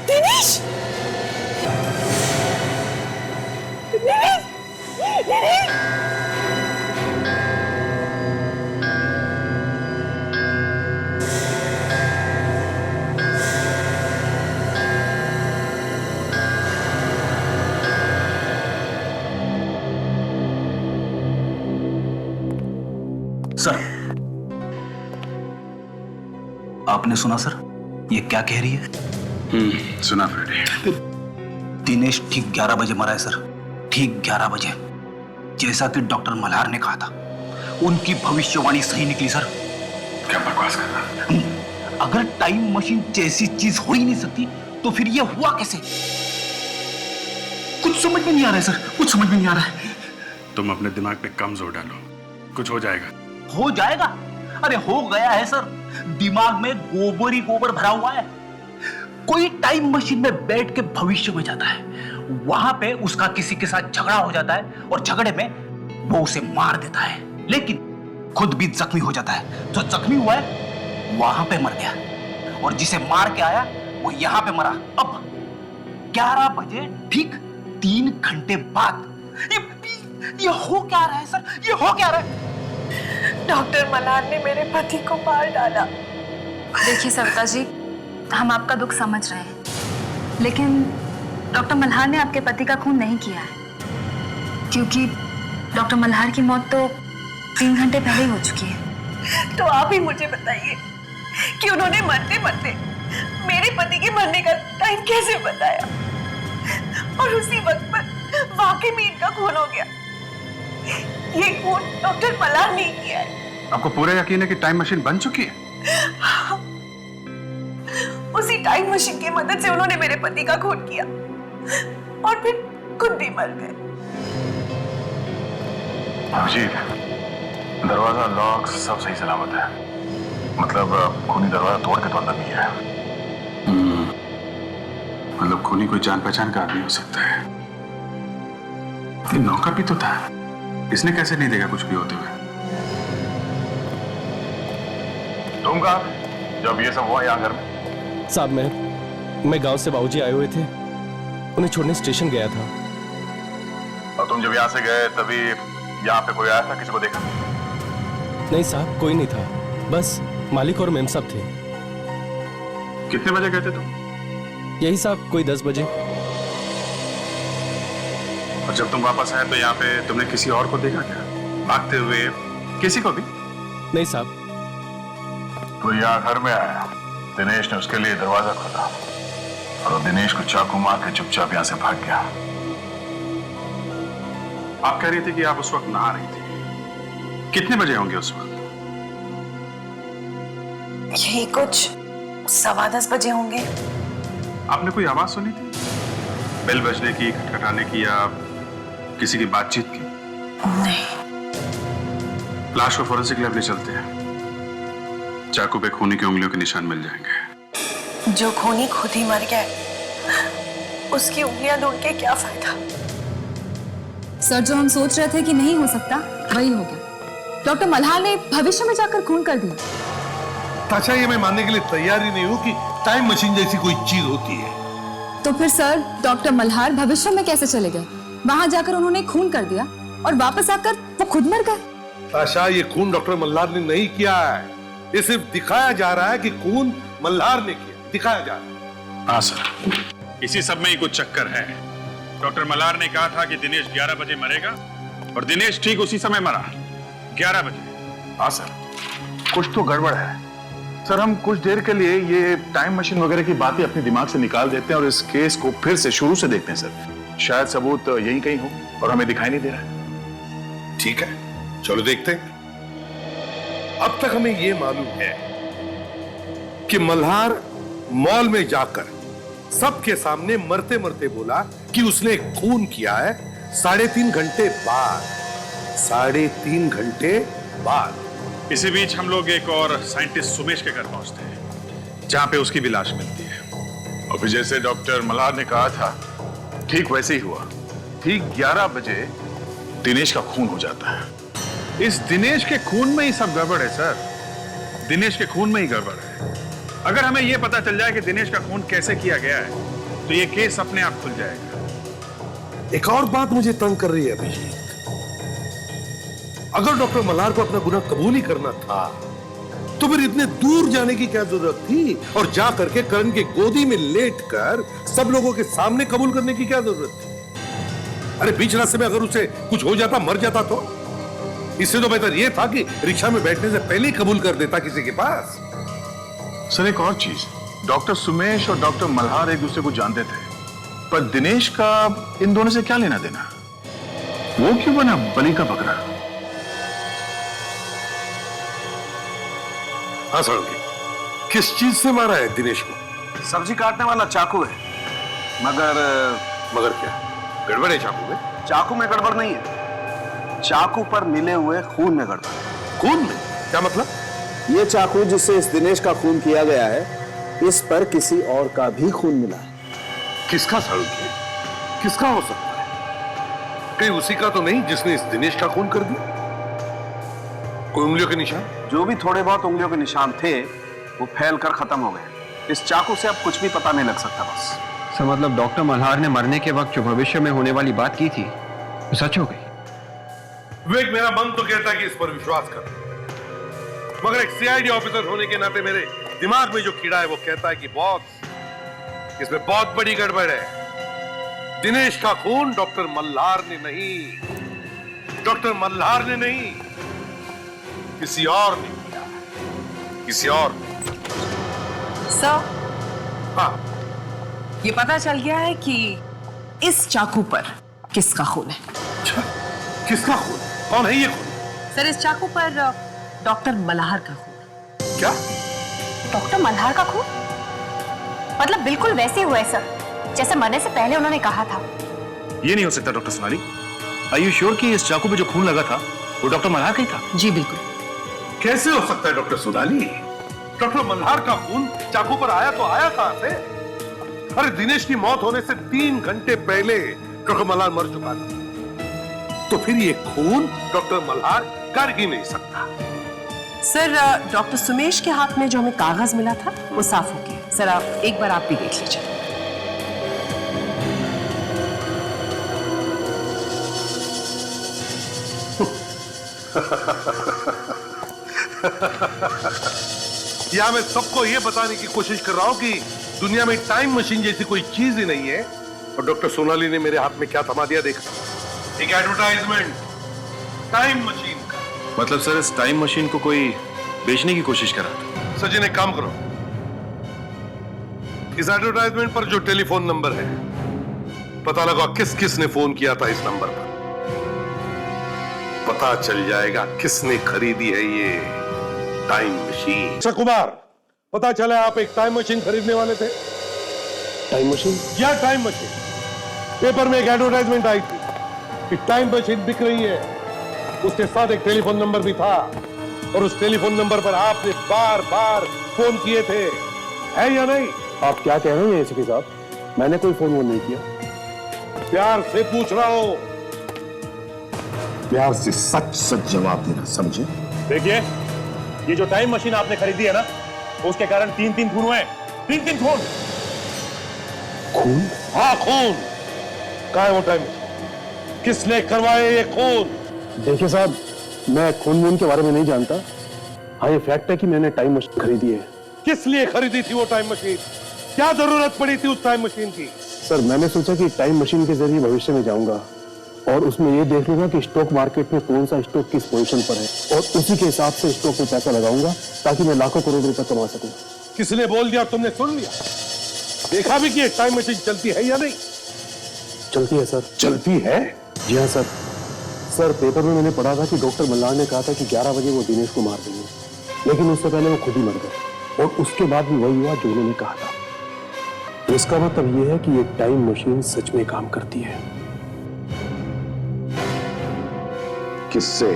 दिनेश! दिनेश! दिनेश! सर, आपने सुना सर ये क्या कह रही है? सुना फ्रेडी। दिनेश ठीक 11 बजे मरा है सर, ठीक 11 बजे, जैसा कि डॉक्टर मल्हार ने कहा था। उनकी भविष्यवाणी सही निकली सर। क्या बकवास कर रहा? अगर टाइम मशीन जैसी चीज हो ही नहीं सकती तो फिर ये हुआ कैसे? कुछ समझ में नहीं आ रहा है सर, कुछ समझ में नहीं आ रहा है। तुम अपने दिमाग पे कम जोर डालो, कुछ हो जाएगा। हो जाएगा? अरे हो गया है सर, दिमाग में गोबर ही गोबर भरा हुआ है। कोई टाइम मशीन में बैठ के भविष्य में जाता है, वहां पे उसका किसी के साथ झगड़ा हो जाता है और झगड़े में वो उसे मार देता है, लेकिन खुद भी जख्मी हो जाता है। जो जख्मी हुआ है वहां पे मर गया, और जिसे मार के आया वो यहां पे मरा। अब 11 बजे ठीक 3 घंटे बाद ये हो क्या रहा है सर? ये हो क्या रहा है? डॉक्टर मल्हार ने मेरे पति को मार डाला। देखिए सविता जी, हम आपका दुख समझ रहे हैं, लेकिन डॉक्टर मल्हार ने आपके पति का खून नहीं किया है, क्योंकि डॉक्टर मल्हार की मौत तो 3 घंटे पहले ही हो चुकी है। तो आप ही मुझे बताइए कि उन्होंने मरते मरते मेरे पति के मरने का टाइम कैसे बताया, और उसी वक्त पर वाकई में इनका खून हो गया। ये खून डॉक्टर मल्हार ने किया है। आपको पूरा यकीन है कि टाइम मशीन बन चुकी है? उसी टाइम मशीन की मदद से उन्होंने मेरे पति का खून किया और फिर खुद भी मर गए। अभिजीत, दरवाजा लॉक सब सही सलामत है, मतलब खूनी दरवाजा तोड़ के तो अंदर नहीं है। मतलब खूनी कोई जान पहचान का आदमी हो सकता है। ये नौका भी तो था, इसने कैसे नहीं देखा कुछ भी होते हुए? तुम कहा जब ये सब हुआ यहाँ घर में? साहब मैं गांव से बाबूजी आए हुए थे, उन्हें छोड़ने स्टेशन गया था। और तुम जब यहाँ से गए तभी यहाँ पे कोई आया था? किसी को देखा? नहीं साहब, कोई नहीं था, बस मालिक और मेम साहब थे। कितने बजे गए थे तुम? यही साहब कोई 10 बजे। और जब तुम वापस आए तो यहाँ पे तुमने किसी और को देखा क्या भागते हुए? किसी को भी? नहीं साहब। तो यहाँ घर में आया, दिनेश ने उसके लिए दरवाजा खोला और दिनेश को चाकू मार के चुपचाप यहाँ से भाग गया। आप कह रही थी कि आप उस वक्त नहा रही थी, कितने बजे होंगे उस वक्त? यही कुछ 10:15 बजे होंगे। आपने कोई आवाज सुनी थी, बेल बजने की, खटखटाने की, या किसी की बातचीत की? नहीं। लाश को फोरेंसिक लैब ले चलते हैं, चाकू पे खूनी की उंगलियों के निशान मिल जाएंगे। जो खूनी खुद ही मर गया, उसकी उंगलियां ढूंढ के क्या फायदा? सर, जो हम सोच रहे थे कि नहीं हो सकता वही हो गया। डॉक्टर मल्हार ने भविष्य में जाकर खून कर दिया। ताशा, ये मैं मानने के लिए तैयार ही नहीं हूं कि टाइम मशीन जैसी कोई चीज होती है। तो फिर सर, डॉक्टर मल्हार भविष्य में कैसे चले गए? वहां जाकर उन्होंने खून कर दिया और वापस आकर वो खुद मर गए। ताशा, ये खून डॉक्टर मल्हार ने नहीं किया है, ये सिर्फ दिखाया जा रहा है कि खून मल्हार ने किया, दिखाया जा रहा है। हाँ सर, इसी सब में ही कुछ चक्कर है। डॉक्टर मल्हार ने कहा था कि दिनेश 11 बजे मरेगा, और दिनेश ठीक उसी समय मरा, 11 बजे। हाँ सर, कुछ तो गड़बड़ है सर। हम कुछ देर के लिए ये टाइम मशीन वगैरह की बातें अपने दिमाग से निकाल देते हैं और इस केस को फिर से शुरू से देखते हैं सर। शायद सबूत यहीं कहीं हो और हमें दिखाई नहीं दे रहा है। ठीक है, चलो देखते हैं। अब तक हमें यह मालूम है कि मल्हार मॉल में जाकर सबके सामने मरते मरते बोला कि उसने खून किया है 3.5 घंटे बाद। 3.5 घंटे बाद। इसी बीच हम लोग एक और साइंटिस्ट सुमेश के घर पहुंचते हैं, जहां पे उसकी भी लाश मिलती है। और फिर जैसे डॉक्टर मल्हार ने कहा था, ठीक वैसे ही हुआ। ठीक 11 बजे दिनेश का खून हो जाता है। इस दिनेश के खून में ही सब गड़बड़ है सर, दिनेश के खून में ही गड़बड़ है। अगर हमें यह पता चल जाए कि दिनेश का खून कैसे किया गया है, तो ये केस अपने आप खुल जाएगा। एक और बात मुझे तंग कर रही है अभिजीत, अगर डॉक्टर मल्हार को अपना गुनाह कबूल ही करना था, तो फिर इतने दूर जाने की क्या जरूरत थी, और जा करके करण की गोदी में लेटकर सब लोगों के सामने कबूल करने की क्या जरूरत थी? अरे बीच रास्ते में अगर उसे कुछ हो जाता, मर जाता, तो इससे तो बेहतर यह था कि रिक्शा में बैठने से पहले ही कबूल कर देता किसी के पास। सर एक और चीज, डॉक्टर सुमेश और डॉक्टर मल्हार एक दूसरे को जानते थे, पर दिनेश का इन दोनों से क्या लेना देना? वो क्यों बना बलि का बकरा? हाँ साड़ू, किस चीज से मारा है दिनेश को? सब्जी काटने वाला चाकू है, मगर क्या गड़बड़ है चाकू में? चाकू में गड़बड़ नहीं है, चाकू पर मिले हुए खून में गड़बड़ है। खून में? क्या मतलब? ये चाकू जिससे इस दिनेश का खून किया गया है, इस पर किसी और का भी खून मिला है। किसका साड़ू? किसका हो सकता है? कहीं उसी का तो नहीं जिसने इस दिनेश का खून कर दिया? कोई उंगलियों के निशान? जो भी थोड़े बहुत उंगलियों के निशान थे, वो फैल कर खत्म हो गए। इस चाकू से अब कुछ भी पता नहीं लग सकता। बस सर मतलब डॉक्टर मल्हार ने मरने के वक्त जो भविष्य में होने वाली बात की थी, वो सच हो गई? विवेक, मेरा मन तो कहता है कि इस पर विश्वास कर, मगर एक सीआईडी ऑफिसर होने के नाते मेरे दिमाग में जो कीड़ा है वो कहता है कि बॉस, इसमें बहुत बड़ी गड़बड़ है। दिनेश का खून डॉक्टर मल्हार ने नहीं, डॉक्टर मल्हार ने नहीं, किसी और ने किया, किसी और ने। सर, हाँ, ये पता चल गया है कि इस चाकू पर किसका खून है। किसका खून? कौन है ये खून? सर, इस चाकू पर डॉक्टर मल्हार का खून। क्या? डॉक्टर मल्हार का खून? मतलब बिल्कुल वैसे हुआ है सर, जैसे मरने से पहले उन्होंने कहा था। ये नहीं हो सकता doctor Sonali. Are you sure कि इस चाकू पे जो खून लगा था वो डॉक्टर मल्हार का ही था? जी बिल्कुल। कैसे हो सकता है डॉक्टर सोनाली? डॉक्टर मल्हार का खून चाकू पर आया तो आया कहां से? अरे दिनेश की मौत होने से 3 घंटे पहले डॉक्टर मल्हार मर चुका था, तो फिर ये खून डॉक्टर मल्हार कर ही नहीं सकता। सर, डॉक्टर सुमेश के हाथ में जो हमें कागज मिला था वो साफ हो गया। सर, आप एक बार आप भी देख लीजिए। यहां मैं सबको यह बताने की कोशिश कर रहा हूं कि दुनिया में टाइम मशीन जैसी कोई चीज ही नहीं है, और डॉक्टर सोनाली ने मेरे हाथ में क्या थमा दिया देखा? एक एडवर्टाइजमेंट टाइम मशीन का। मतलब सर इस टाइम मशीन को कोई बेचने की कोशिश कर रहा था? सचिन, एक काम करो, इस एडवर्टाइजमेंट पर जो टेलीफोन नंबर है, पता लगा किस किस ने फोन किया था इस नंबर पर। पता चल जाएगा किसने खरीदी है ये टाइम मशीन। अच्छा कुमार, पता चला आप एक टाइम मशीन खरीदने वाले थे। Time machine? क्या टाइम मशीन? पेपर में एक एडवर्टाइजमेंट आई थी कि टाइम मशीन बिक रही है, उसके साथ एक टेलीफोन नंबर भी था, और उस टेलीफोन नंबर पर आपने बार बार फोन किए थे, है या नहीं? आप क्या कह रहे हैं एसीपी साहब? मैंने कोई फोन नहीं किया। प्यार से पूछ रहा हूं, प्यार से सच सच जवाब देना, समझे? देखिए, ये जो टाइम मशीन आपने खरीदी है ना, उसके कारण 3 खून हुए। 3 खून। खून? हाँ खून। कहाँ है वो टाइम? किसने करवाए ये खून? देखिए साहब, मैं खून वून के बारे में नहीं जानता। हाँ, ये फैक्ट है कि मैंने टाइम मशीन खरीदी है। किस लिए खरीदी थी वो टाइम मशीन? क्या जरूरत पड़ी थी उस टाइम मशीन की? सर, मैंने सोचा कि टाइम मशीन के जरिए भविष्य में जाऊंगा और उसमें ये देख लूंगा कि स्टॉक मार्केट में कौन सा स्टॉक किस पोजीशन पर है, और उसी के हिसाब से स्टॉक में पैसा लगाऊंगा ताकि मैं लाखों करोड़ रुपए कमा सकूं। किसने बोल दिया, तुमने सुन लिया? देखा भी कि टाइम मशीन चलती है या नहीं? चलती है सर। चलती है? जी हाँ सर। सर, पेपर में मैंने पढ़ा था कि डॉक्टर मल्हार ने कहा था कि 11 बजे वो दिनेश को मार देंगे, लेकिन उससे पहले वो खुद ही मर गए, और उसके बाद भी वही हुआ जो उन्होंने कहा था। तो इसका मतलब ये है कि ये टाइम मशीन सच में काम करती है। किससे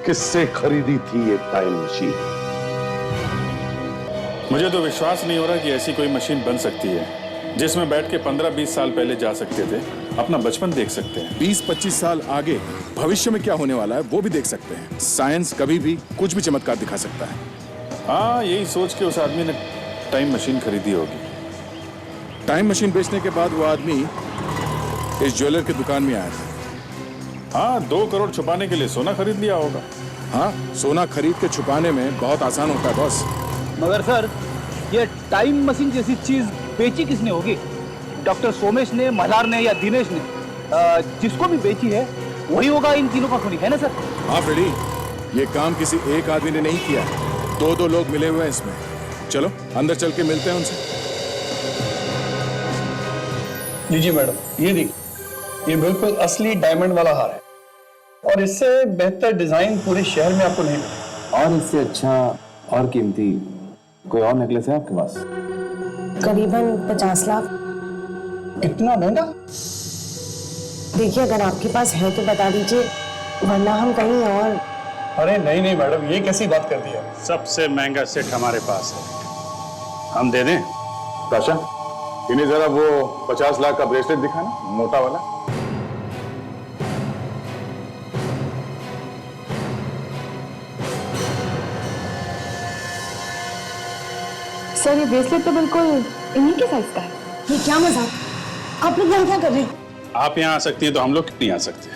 किससे खरीदी थी ये टाइम मशीन? मुझे तो विश्वास नहीं हो रहा कि ऐसी कोई मशीन बन सकती है जिसमें बैठ के 15-20 साल पहले जा सकते थे, अपना बचपन देख सकते हैं। 20-25 साल आगे भविष्य में क्या होने वाला है वो भी देख सकते हैं। साइंस कभी भी कुछ भी चमत्कार दिखा सकता है। हाँ, यही सोच के उस आदमी ने टाइम मशीन खरीदी होगी। टाइम मशीन बेचने के बाद वो आदमी इस ज्वेलर की दुकान में आया था। हाँ, 2 करोड़ छुपाने के लिए सोना खरीद लिया होगा। हाँ, सोना खरीद के छुपाने में बहुत आसान होता है बॉस। मगर सर, ये टाइम मशीन जैसी चीज बेची किसने होगी? डॉक्टर सोमेश ने, मल्हार ने या दिनेश ने? जिसको भी बेची है वही होगा इन तीनों का खूनी, है ना सर? हाँ फ्रेडी, ये काम किसी एक आदमी ने नहीं किया है, 2-2 लोग मिले हुए हैं इसमें। चलो अंदर चल के मिलते हैं उनसे। लीजिए मैडम, ये देखिए, ये बिल्कुल असली डायमंड वाला हार है और इससे बेहतर डिजाइन पूरे शहर में आपको नहीं मिलेगा। और इससे अच्छा और कीमती कोई और नेकलेस है आपके पास? करीबन 50 लाख। इतना महंगा? देखिए, अगर आपके पास है तो बता दीजिए, वरना हम कहीं और। अरे नहीं नहीं मैडम, ये कैसी बात कर दी है? सबसे महंगा सेट हमारे पास है, हम दे दें। ताशा, इन्हें जरा वो 50 लाख का ब्रेसलेट दिखाना, मोटा वाला। सर, ये ब्रेसलेट तो बिल्कुल इन्हीं के साइज का है। ये क्या मजाक? आप लोग यहाँ क्या कर रहे हैं? आप यहाँ आ सकती हैं तो हम लोग नहीं आ सकते।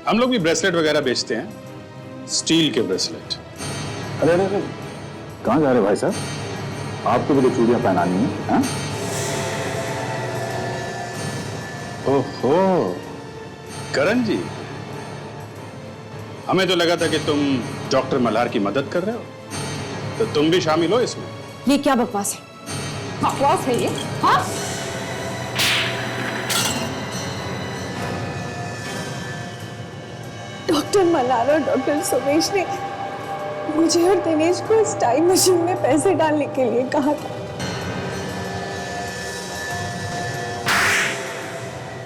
हम लोग भी ब्रेसलेट वगैरह बेचते हैं, स्टील के ब्रेसलेट। अरे अरे अरे, कहाँ जा रहे भाई साहब? आपको भी तो चूड़ियां पहनानी है, हाँ? ओहो, करण जी, हमें तो लगा था कि तुम डॉक्टर मल्हार की मदद कर रहे हो, तो तुम भी शामिल हो इसमें। ये क्या बकवास है? बकवास है ये? हाँ? डॉक्टर मल्हार और डॉक्टर सोमेश ने मुझे और दिनेश को इस टाइम मशीन में पैसे डालने के लिए कहा था।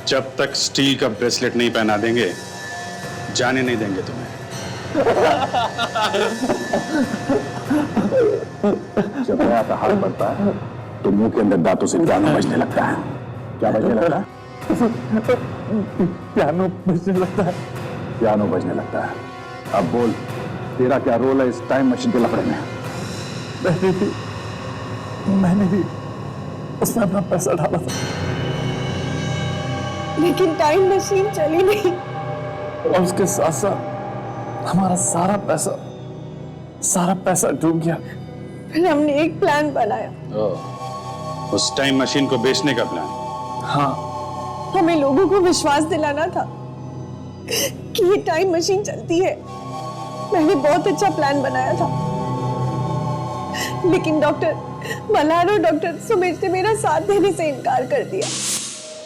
जब तक स्टील का ब्रेसलेट नहीं पहना देंगे, जाने नहीं देंगे तुम्हें। जब नया का हाल बढ़ता है तो मुंह के अंदर दांतों से पियानो बजने लगता है। क्या बजने लगता है? पियानो बजने लगता है। पियानो बजने लगता है। अब बोल, तेरा क्या रोल है इस टाइम मशीन के लफड़े में? मैंने भी उसमें अपना पैसा डाला था, लेकिन टाइम मशीन चली नहीं और उसके साथ साथ हमारा सारा पैसा डूब गया। फिर हमने एक प्लान बनाया। उस टाइम मशीन को बेचने का प्लान? हाँ, हमें लोगों को विश्वास दिलाना था कि ये टाइम मशीन चलती है। मैंने बहुत अच्छा प्लान बनाया था, लेकिन डॉक्टर मल्हार और डॉक्टर सोमेश ने मेरा साथ देने से इनकार कर दिया।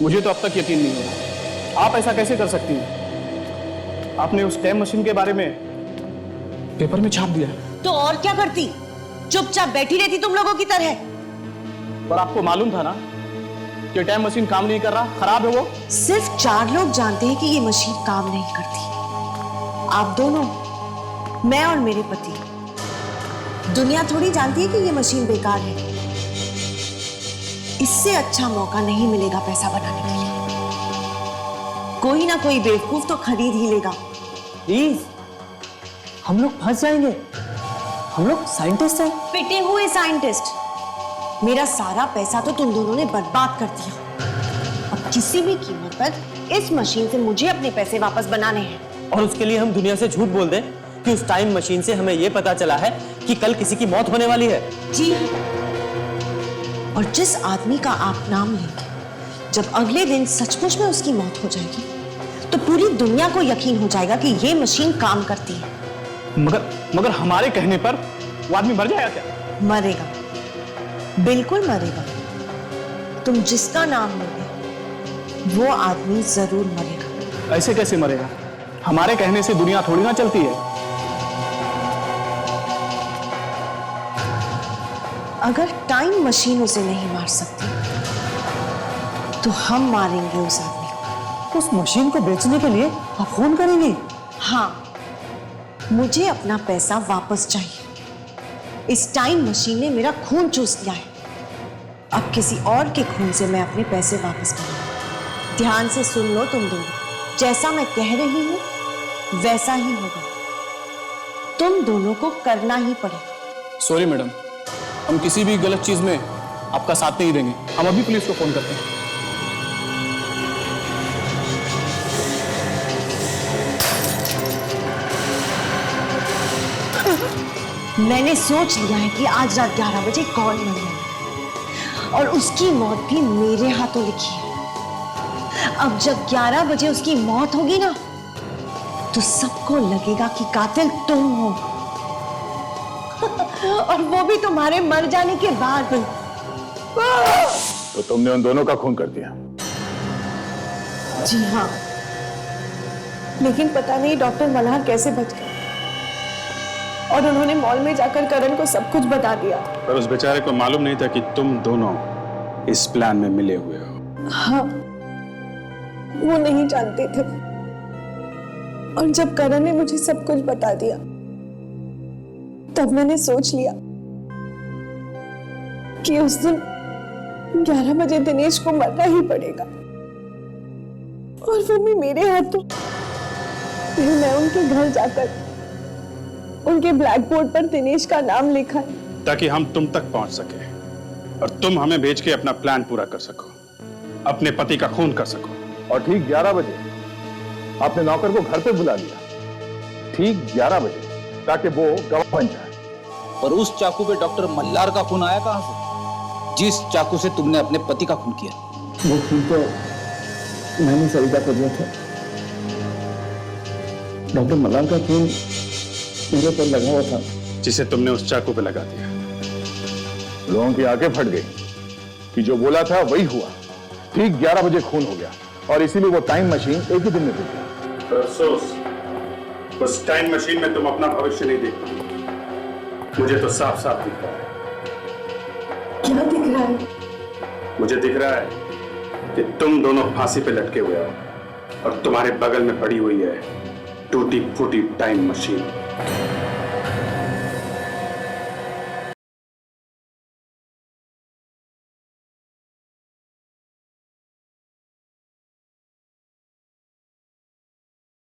मुझे तो अब तक यकीन नहीं हो रहा, आप ऐसा कैसे कर सकती हैं? आपने उस टाइम मशीन के बारे में पेपर में छाप दिया। तो और क्या करती? चुपचाप बैठी रहती तुम लोगों की तरह। पर आपको मालूम था ना कि टाइम मशीन काम नहीं कर रहा, खराब है वो। सिर्फ 4 लोग जानते हैं कि ये मशीन काम नहीं करती। आप दोनों, मैं और मेरे पति। दुनिया थोड़ी जानती है कि ये मशीन बेकार है। इससे अच्छा मौका नहीं मिलेगा पैसा बनाने के लिए। कोई ना कोई बेवकूफ तो खरीद ही लेगा। प्लीज, हम लोग फंस जाएंगे। हम लोग साइंटिस्ट हैं। पिटे हुए साइंटिस्ट। मेरा सारा पैसा तो तुम दोनों ने बर्बाद कर दिया। अब किसी भी कीमत पर इस मशीन से मुझे अपने पैसे वापस बनाने हैं। और उसके लिए हम दुनिया से झूठ बोल दें कि उस टाइम मशीन से हमें यह पता चला है कि कल किसी की मौत होने वाली है। जी, और जिस आदमी का आप नाम लेंगे, जब अगले दिन सचमुच में उसकी मौत हो जाएगी, तो पूरी दुनिया को यकीन हो जाएगा कि ये मशीन काम करती है। मगर हमारे कहने पर वो आदमी मर जाएगा क्या? मरेगा, बिल्कुल मरेगा। तुम जिसका नाम लोगे वो आदमी जरूर मरेगा। ऐसे कैसे मरेगा? हमारे कहने से दुनिया थोड़ी ना चलती है। अगर टाइम मशीन उसे नहीं मार सकती, तो हम मारेंगे उस आदमी को। उस मशीन को बेचने के लिए आप फोन करेंगी? हाँ, मुझे अपना पैसा वापस चाहिए। इस टाइम मशीन ने मेरा खून चूस लिया है। अब किसी और के खून से मैं अपने पैसे वापस पाऊंगी। ध्यान से सुन लो तुम दोनों, जैसा मैं कह रही हूं वैसा ही होगा। तुम दोनों को करना ही पड़ेगा। सॉरी मैडम, हम किसी भी गलत चीज में आपका साथ नहीं देंगे। हम अभी पुलिस को फोन करते हैं। मैंने सोच लिया है कि आज रात 11 बजे कौन मरने है और उसकी मौत भी मेरे हाथों लिखी है। अब जब 11 बजे उसकी मौत होगी ना, तो सबको लगेगा कि कातिल तुम हो और वो भी तुम्हारे मर जाने के बाद। तो तुमने उन दोनों का खून कर दिया? जी हाँ, लेकिन पता नहीं डॉक्टर मल्हार कैसे बच गए और उन्होंने मॉल में जाकर करण को सब कुछ बता दिया। पर उस बेचारे को मालूम नहीं था कि तुम दोनों इस प्लान में मिले हुए हो। हाँ, वो नहीं जानते थे। और जब करण ने मुझे सब कुछ बता दिया, तब मैंने सोच लिया कि उस दिन 11 बजे दिनेश को मरना ही पड़ेगा, और वो भी मेरे हाथों। फिर मैं उनके घर जाकर उनके ब्लैक बोर्ड पर दिनेश का नाम लिखा है, ताकि हम तुम तक पहुंच सके और तुम हमें भेज के अपना प्लान पूरा कर सको, अपने पति का खून कर सको। और ठीक 11 बजे आपने नौकर को घर पे बुला लिया, ठीक 11 बजे, ताकि वो गवाह बन जाए। और उस चाकू पे डॉक्टर मल्हार का खून आया कहां से, जिस चाकू से तुमने अपने पति का खून किया? वो खून तो मैंने सरिता को दिया था। डॉक्टर मल्हार का खून मेरे पर लगा हुआ था, जिसे तुमने उस चाकू पे लगा दिया। लोगों की आंखें फट गई कि जो बोला था वही हुआ। ठीक 11 बजे खून हो गया और इसीलिए वो टाइम मशीन एक ही दिन में टूट गया। अफसोस, उस टाइम मशीन में तुम अपना भविष्य नहीं देख पाओगे। मुझे तो साफ साफ दिख रहा है। क्या दिख रहा है? मुझे दिख रहा है कि तुम दोनों फांसी पे लटके हुए हो और तुम्हारे बगल में पड़ी हुई है टूटी फूटी टाइम मशीन।